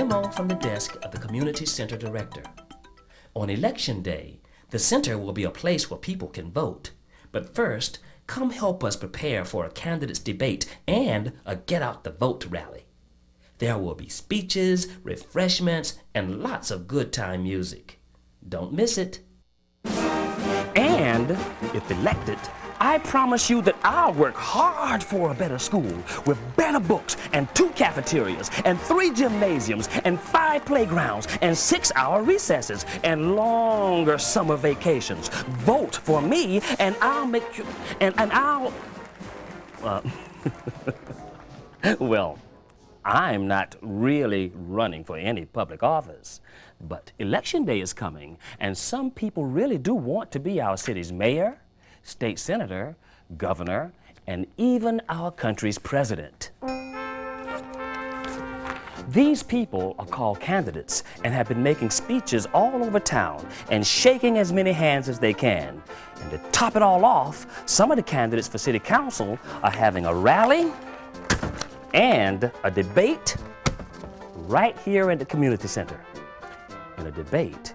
memo from the desk of the Community Center Director. On Election Day, the center will be a place where people can vote. But first, come help us prepare for a candidates debate and a Get Out the Vote rally. There will be speeches, refreshments, and lots of good time music. Don't miss it. And, if elected, I promise you that I'll work hard for a better school with better books and 2 cafeterias and 3 gymnasiums and 5 playgrounds and 6-hour recesses and longer summer vacations. Vote for me and I'll make you, and I'll, well, I'm not really running for any public office, but Election Day is coming and some people really do want to be our city's mayor, state senator, governor, and even our country's president. These people are called candidates and have been making speeches all over town and shaking as many hands as they can. And to top it all off, some of the candidates for city council are having a rally and a debate right here in the community center. In a debate,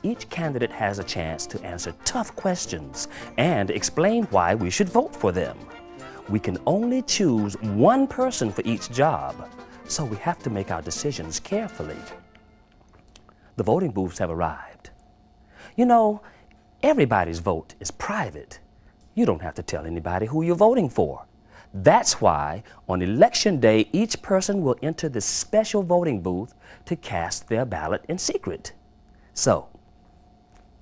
each candidate has a chance to answer tough questions and explain why we should vote for them. We can only choose one person for each job, so we have to make our decisions carefully. The voting booths have arrived. You know, everybody's vote is private. You don't have to tell anybody who you're voting for. That's why on Election Day, each person will enter this special voting booth to cast their ballot in secret. So,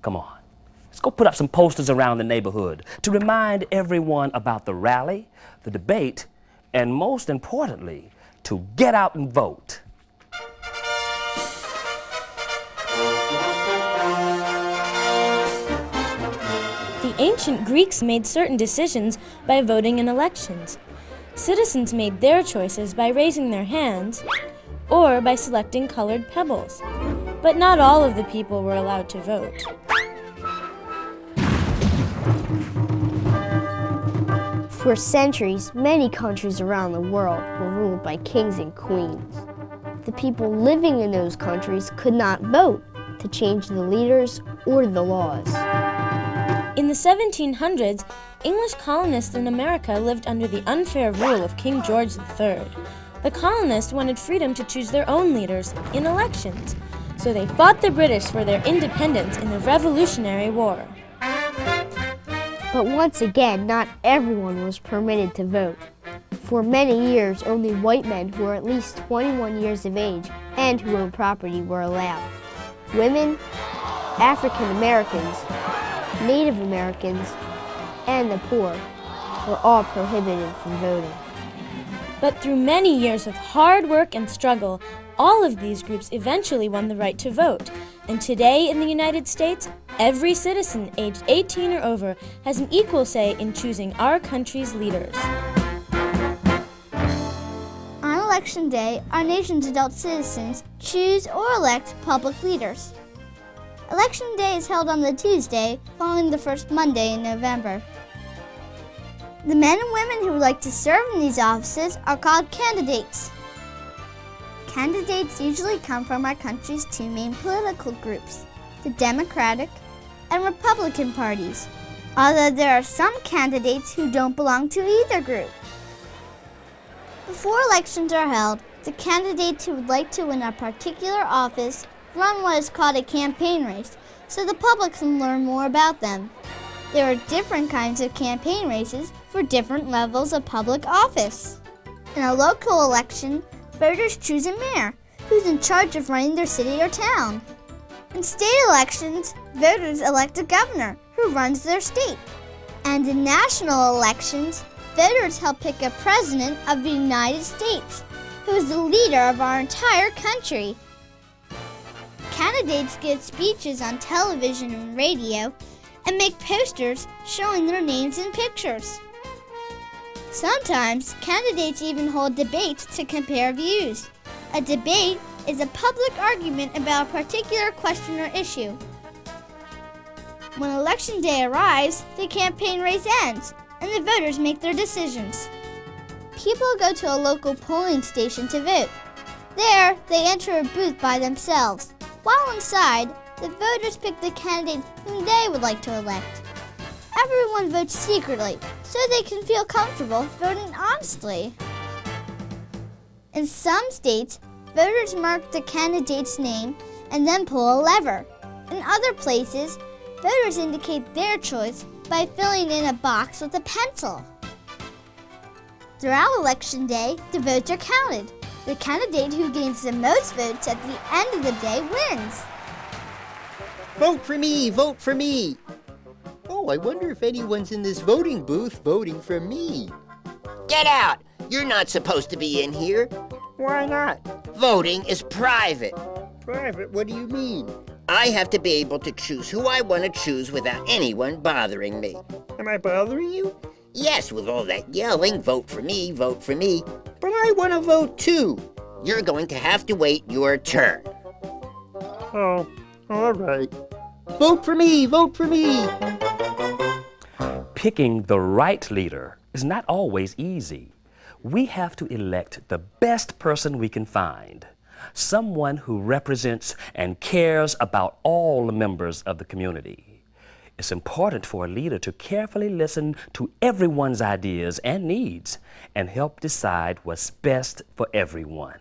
come on, let's go put up some posters around the neighborhood to remind everyone about the rally, the debate, and most importantly, to get out and vote. The ancient Greeks made certain decisions by voting in elections. Citizens made their choices by raising their hands or by selecting colored pebbles. But not all of the people were allowed to vote. For centuries, many countries around the world were ruled by kings and queens. The people living in those countries could not vote to change the leaders or the laws. In the 1700s, English colonists in America lived under the unfair rule of King George III. The colonists wanted freedom to choose their own leaders in elections, so they fought the British for their independence in the Revolutionary War. But once again, not everyone was permitted to vote. For many years, only white men who were at least 21 years of age and who owned property were allowed. Women, African Americans, Native Americans, and the poor were all prohibited from voting. But through many years of hard work and struggle, all of these groups eventually won the right to vote. And today in the United States, every citizen aged 18 or over has an equal say in choosing our country's leaders. On Election Day, our nation's adult citizens choose or elect public leaders. Election Day is held on the Tuesday following the first Monday in November. The men and women who would like to serve in these offices are called candidates. Candidates usually come from our country's 2 main political groups, the Democratic and Republican parties, although there are some candidates who don't belong to either group. Before elections are held, the candidates who would like to win a particular office run what is called a campaign race, so the public can learn more about them. There are different kinds of campaign races for different levels of public office. In a local election, voters choose a mayor who's in charge of running their city or town. In state elections, voters elect a governor who runs their state. And in national elections, voters help pick a president of the United States, who is the leader of our entire country. Candidates give speeches on television and radio and make posters showing their names and pictures. Sometimes, candidates even hold debates to compare views. A debate is a public argument about a particular question or issue. When Election Day arrives, the campaign race ends, and the voters make their decisions. People go to a local polling station to vote. There, they enter a booth by themselves. While inside, the voters pick the candidate whom they would like to elect. Everyone votes secretly, so they can feel comfortable voting honestly. In some states, voters mark the candidate's name and then pull a lever. In other places, voters indicate their choice by filling in a box with a pencil. Throughout Election Day, the votes are counted. The candidate who gains the most votes at the end of the day wins. Vote for me! Vote for me! Oh, I wonder if anyone's in this voting booth voting for me. Get out! You're not supposed to be in here. Why not? Voting is private. Private? What do you mean? I have to be able to choose who I want to choose without anyone bothering me. Am I bothering you? Yes, with all that yelling, vote for me, vote for me. But I want to vote too. You're going to have to wait your turn. Oh, all right. Vote for me, vote for me. Picking the right leader is not always easy. We have to elect the best person we can find, someone who represents and cares about all the members of the community. It's important for a leader to carefully listen to everyone's ideas and needs and help decide what's best for everyone.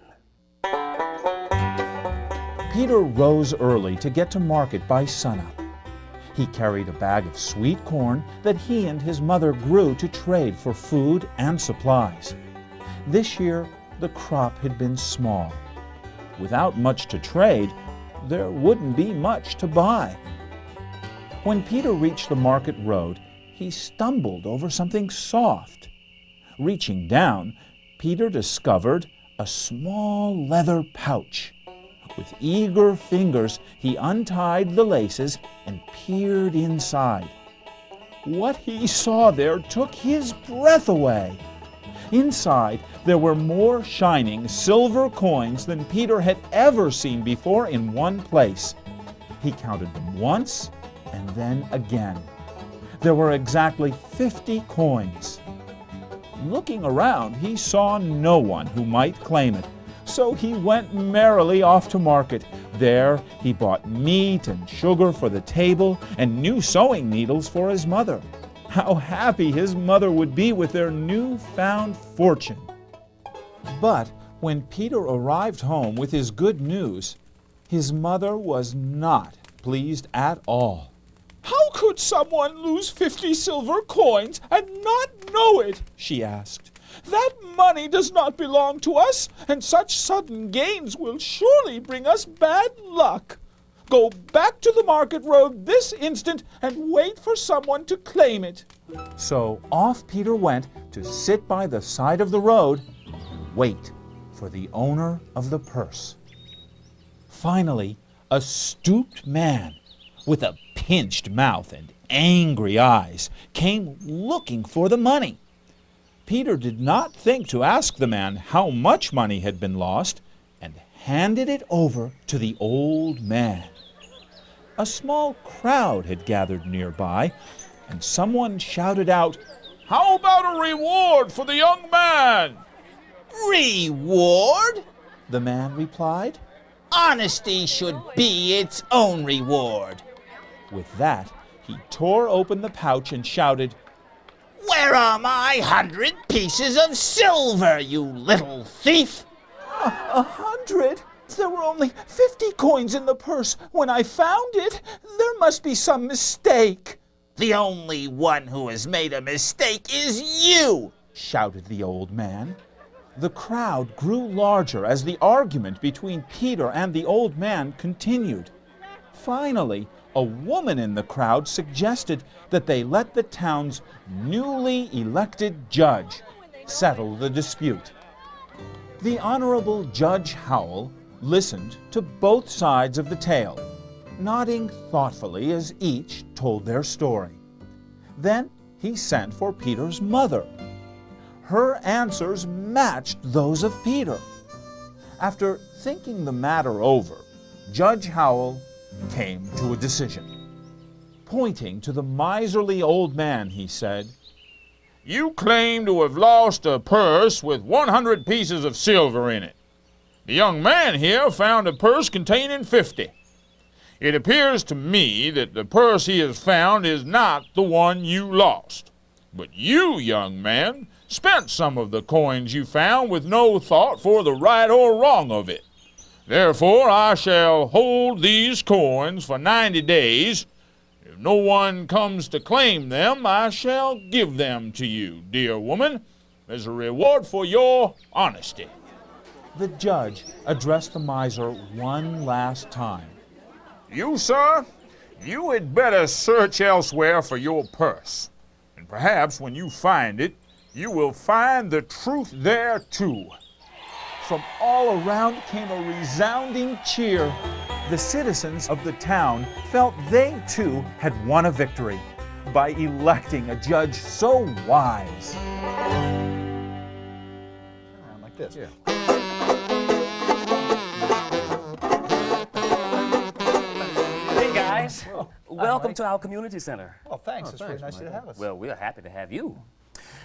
Peter rose early to get to market by sunup. He carried a bag of sweet corn that he and his mother grew to trade for food and supplies. This year, the crop had been small. Without much to trade, there wouldn't be much to buy. When Peter reached the market road, he stumbled over something soft. Reaching down, Peter discovered a small leather pouch. With eager fingers, he untied the laces and peered inside. What he saw there took his breath away. Inside, there were more shining silver coins than Peter had ever seen before in one place. He counted them once and then again. There were exactly 50 coins. Looking around, he saw no one who might claim it, so he went merrily off to market. There he bought meat and sugar for the table and new sewing needles for his mother. How happy his mother would be with their newfound fortune. But when Peter arrived home with his good news, his mother was not pleased at all. "How could someone lose 50 silver coins and not know it?" she asked. "That money does not belong to us, and such sudden gains will surely bring us bad luck. Go back to the market road this instant and wait for someone to claim it." So off Peter went to sit by the side of the road and wait for the owner of the purse. Finally, a stooped man with a pinched mouth and angry eyes came looking for the money. Peter did not think to ask the man how much money had been lost and handed it over to the old man. A small crowd had gathered nearby, and someone shouted out, "How about a reward for the young man?" "Reward?" the man replied. "Honesty should be its own reward." With that, he tore open the pouch and shouted, "Where are my 100 pieces of silver, you little thief?" 100? There were only 50 coins in the purse when I found it. There must be some mistake." "The only one who has made a mistake is you," shouted the old man. The crowd grew larger as the argument between Peter and the old man continued. Finally, a woman in the crowd suggested that they let the town's newly elected judge settle the dispute. The Honorable Judge Howell listened to both sides of the tale, nodding thoughtfully as each told their story. Then he sent for Peter's mother. Her answers matched those of Peter. After thinking the matter over, Judge Howell came to a decision. Pointing to the miserly old man, he said, "You claim to have lost a purse with 100 pieces of silver in it. The young man here found a purse containing 50. It appears to me that the purse he has found is not the one you lost. But you, young man, spent some of the coins you found with no thought for the right or wrong of it. Therefore, I shall hold these coins for 90 days. If no one comes to claim them, I shall give them to you, dear woman, as a reward for your honesty. The judge addressed the miser one last time. You, sir, you had better search elsewhere for your purse. And perhaps when you find it, you will find the truth there too. From all around came a resounding cheer. The citizens of the town felt they too had won a victory by electing a judge so wise. Around like this. Yeah. Hey guys, welcome to our community center. Oh, thanks. It's really nice to have us. Well, we're happy to have you.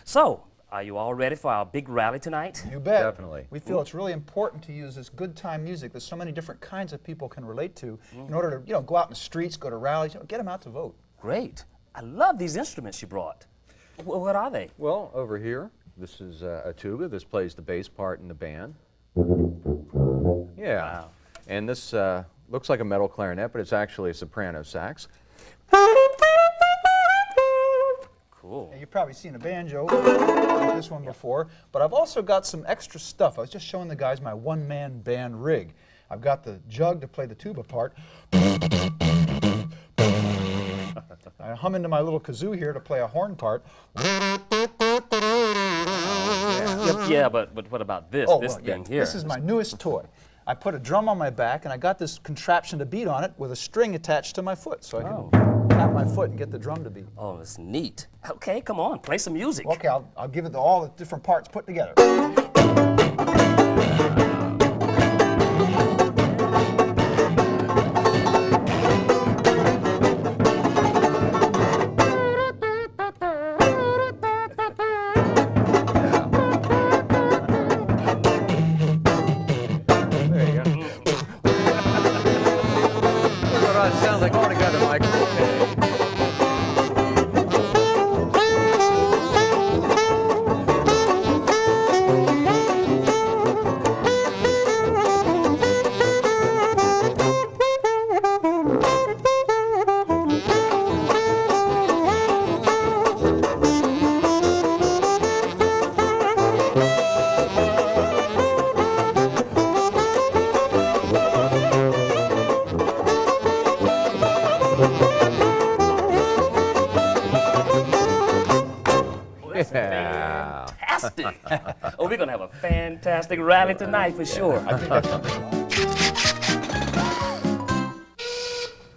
So, are you all ready for our big rally tonight? You bet. Definitely. We feel it's really important to use this good time music that so many different kinds of people can relate to in order to, go out in the streets, go to rallies, get them out to vote. Great. I love these instruments you brought. What are they? Well, over here, this is a tuba. This plays the bass part in the band. Yeah. Wow. And this looks like a metal clarinet, but it's actually a soprano sax. Cool. Now, you've probably seen a banjo like this one before, but I've also got some extra stuff. I was just showing the guys my one-man band rig. I've got the jug to play the tuba part. I hum into my little kazoo here to play a horn part. Yeah, but what about this? Oh, this well, yeah, thing here. This is my newest toy. I put a drum on my back, and I got this contraption to beat on it with a string attached to my foot, so I can tap my foot and get the drum to beat. Oh, it's neat. Okay, come on, play some music. Okay, I'll give it all the different parts put together. Sounds like all together, Michael. Yeah. Fantastic. Oh, we're going to have a fantastic rally tonight for sure.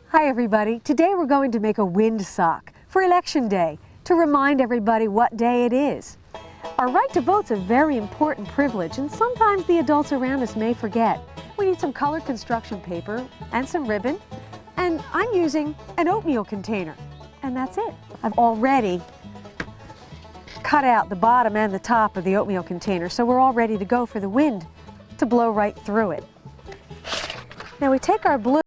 Hi everybody. Today we're going to make a wind sock for Election Day to remind everybody what day it is. Our right to vote's a very important privilege, and sometimes the adults around us may forget. We need some colored construction paper and some ribbon, and I'm using an oatmeal container, and that's it. I've already cut out the bottom and the top of the oatmeal container, so we're all ready to go for the wind to blow right through it. Now we take our blue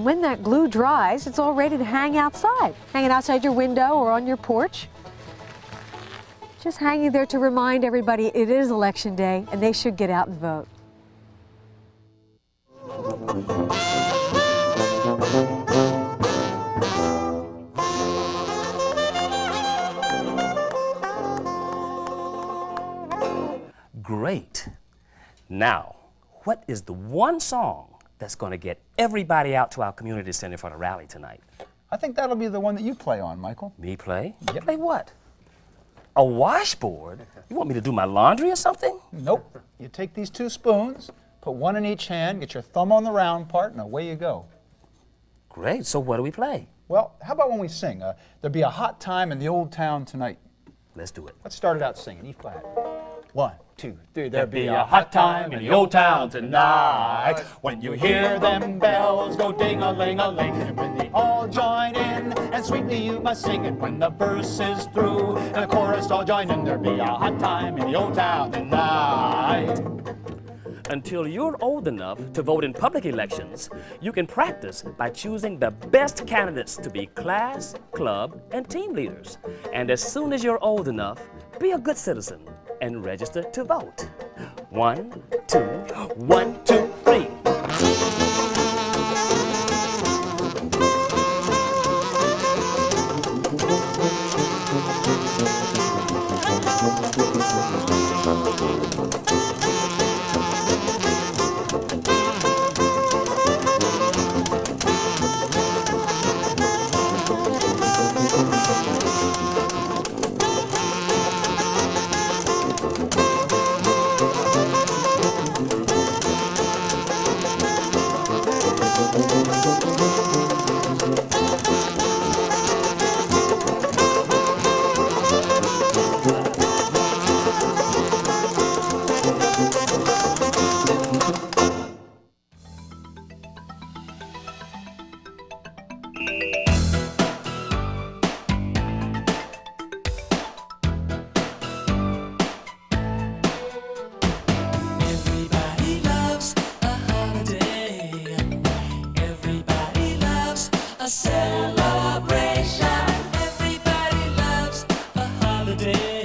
when that glue dries, it's all ready to hang outside. Hanging outside your window or on your porch. Just hanging there to remind everybody it is Election Day and they should get out and vote. Great. Now, what is the one song that's going to get everybody out to our community center for the rally tonight? I think that'll be the one that you play on, Michael. Me play? Yep. Play what? A washboard? You want me to do my laundry or something? Nope. You take these 2 spoons, put one in each hand, get your thumb on the round part, and away you go. Great. So what do we play? Well, how about when we sing? There'll be a hot time in the old town tonight. Let's do it. Let's start it out singing, E flat. 1, 2, 3. There'll be a hot time in the old town tonight when you hear them bells go ding-a-ling-a-ling. And when they all join in, and sweetly you must sing it when the verse is through, and the chorus all join in. There'll be a hot time in the old town tonight. Until you're old enough to vote in public elections, you can practice by choosing the best candidates to be class, club, and team leaders. And as soon as you're old enough, be a good citizen and register to vote. 1, 2, 1, 2, 3. Everybody loves a holiday. Everybody loves a celebration. Everybody loves a holiday.